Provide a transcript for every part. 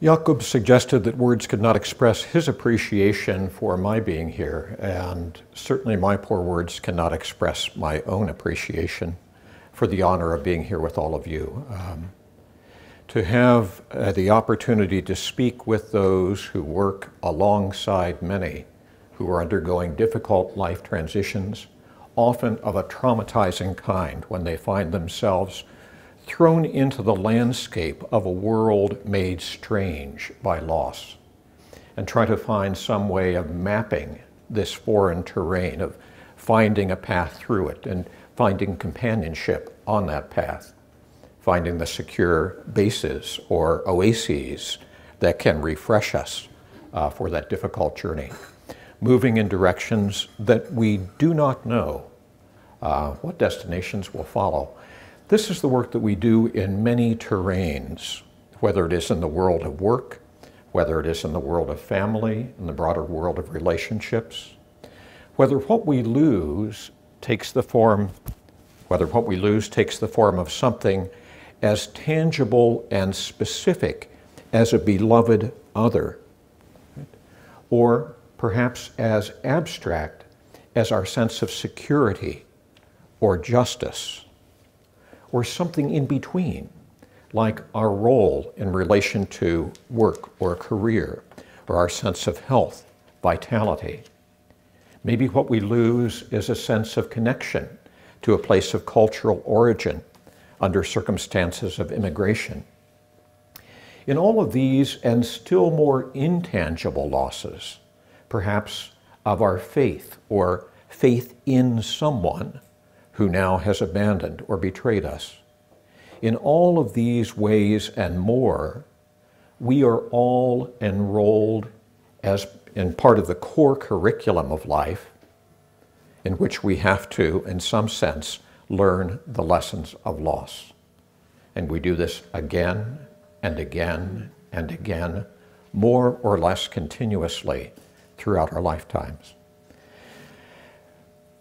Jakob suggested that words could not express his appreciation for my being here, and certainly my poor words cannot express my own appreciation for the honor of being here with all of you. To have the opportunity to speak with those who work alongside many who are undergoing difficult life transitions, often of a traumatizing kind, when they find themselves thrown into the landscape of a world made strange by loss, and try to find some way of mapping this foreign terrain, of finding a path through it and finding companionship on that path, finding the secure bases or oases that can refresh us for that difficult journey, moving in directions that we do not know what destinations will follow. This is the work that we do in many terrains, whether it is in the world of work, whether it is in the world of family, in the broader world of relationships, whether what we lose takes the form of something as tangible and specific as a beloved other, or perhaps as abstract as our sense of security or justice, or something in between, like our role in relation to work or career, or our sense of health, vitality. Maybe what we lose is a sense of connection to a place of cultural origin under circumstances of immigration. In all of these and still more intangible losses, perhaps of our faith or faith in someone who now has abandoned or betrayed us. In all of these ways and more, we are all enrolled as in part of the core curriculum of life, in which we have to, in some sense, learn the lessons of loss. And we do this again and again and again, more or less continuously throughout our lifetimes.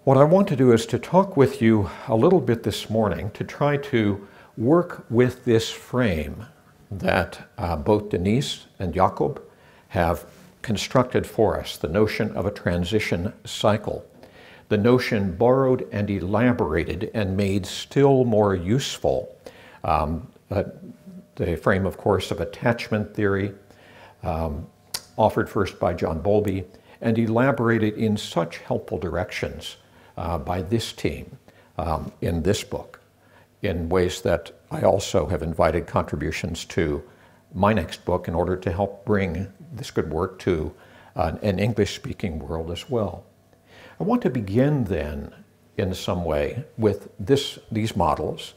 What I want to do is to talk with you a little bit this morning to try to work with this frame that both Denise and Jakob have constructed for us, the notion of a transition cycle, the notion borrowed and elaborated and made still more useful, the frame, of course, of attachment theory, offered first by John Bowlby, and elaborated in such helpful directions by this team in this book, in ways that I also have invited contributions to my next book in order to help bring this good work to an English-speaking world as well. I want to begin then, in some way, with these models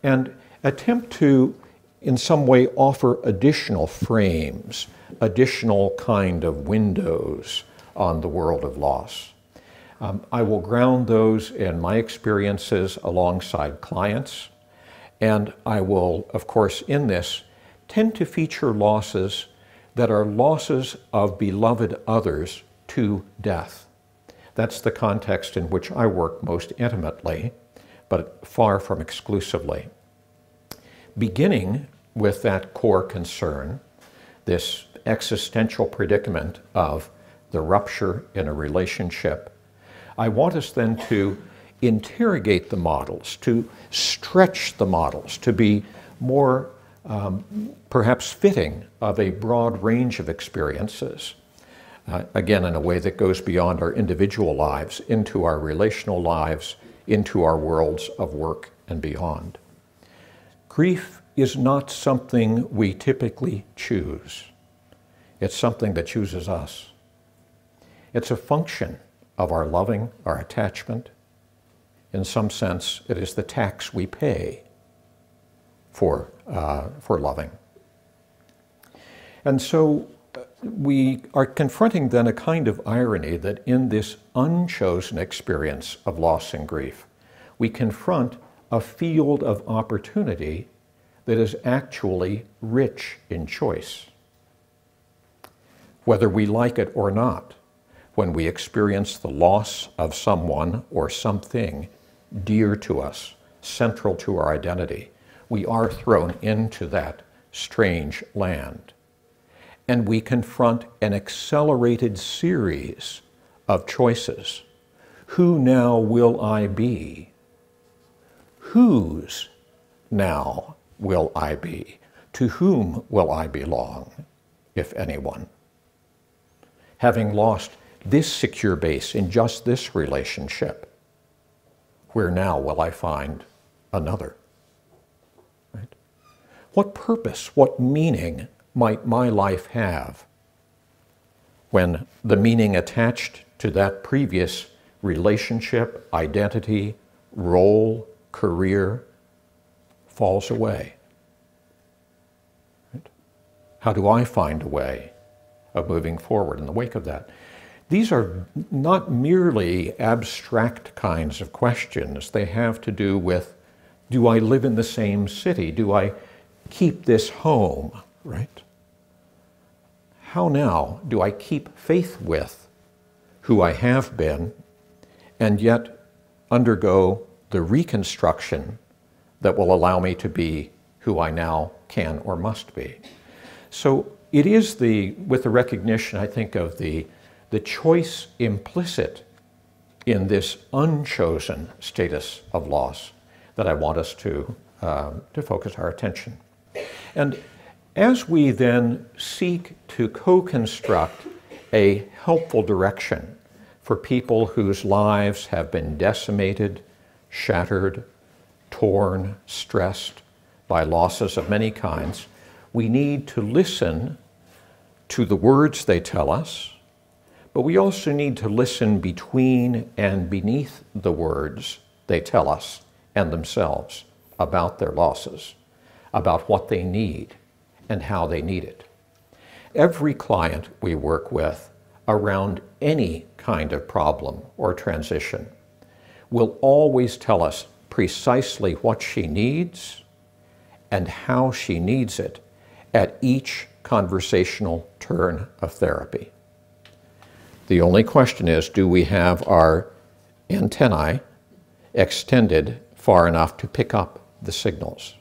and attempt to, in some way, offer additional frames, additional kind of windows on the world of loss. I will ground those in my experiences alongside clients, and I will, of course, in this, tend to feature losses that are losses of beloved others to death. That's the context in which I work most intimately, but far from exclusively. Beginning with that core concern, this existential predicament of the rupture in a relationship, I want us then to interrogate the models, to stretch the models, to be more perhaps fitting of a broad range of experiences, again in a way that goes beyond our individual lives into our relational lives, into our worlds of work and beyond. Grief is not something we typically choose. It's something that chooses us. It's a function of our loving, our attachment. In some sense, it is the tax we pay for loving. And so we are confronting then a kind of irony that in this unchosen experience of loss and grief, we confront a field of opportunity that is actually rich in choice. Whether we like it or not, when we experience the loss of someone or something dear to us, central to our identity, we are thrown into that strange land. and we confront an accelerated series of choices. Who now will I be? Whose now will I be? To whom will I belong, if anyone? Having lost this secure base in just this relationship, where now will I find another? Right? What purpose, what meaning might my life have when the meaning attached to that previous relationship, identity, role, career falls away? Right? How do I find a way of moving forward in the wake of that? These are not merely abstract kinds of questions. They have to do with, do I live in the same city? Do I keep this home? Right? How now do I keep faith with who I have been and yet undergo the reconstruction that will allow me to be who I now can or must be? So it is with the recognition, I think, of the choice implicit in this unchosen status of loss that I want us to focus our attention. And as we then seek to co-construct a helpful direction for people whose lives have been decimated, shattered, torn, stressed by losses of many kinds, we need to listen to the words they tell us, but we also need to listen between and beneath the words they tell us and themselves about their losses, about what they need and how they need it. Every client we work with around any kind of problem or transition will always tell us precisely what she needs and how she needs it at each conversational turn of therapy. The only question is, do we have our antennae extended far enough to pick up the signals?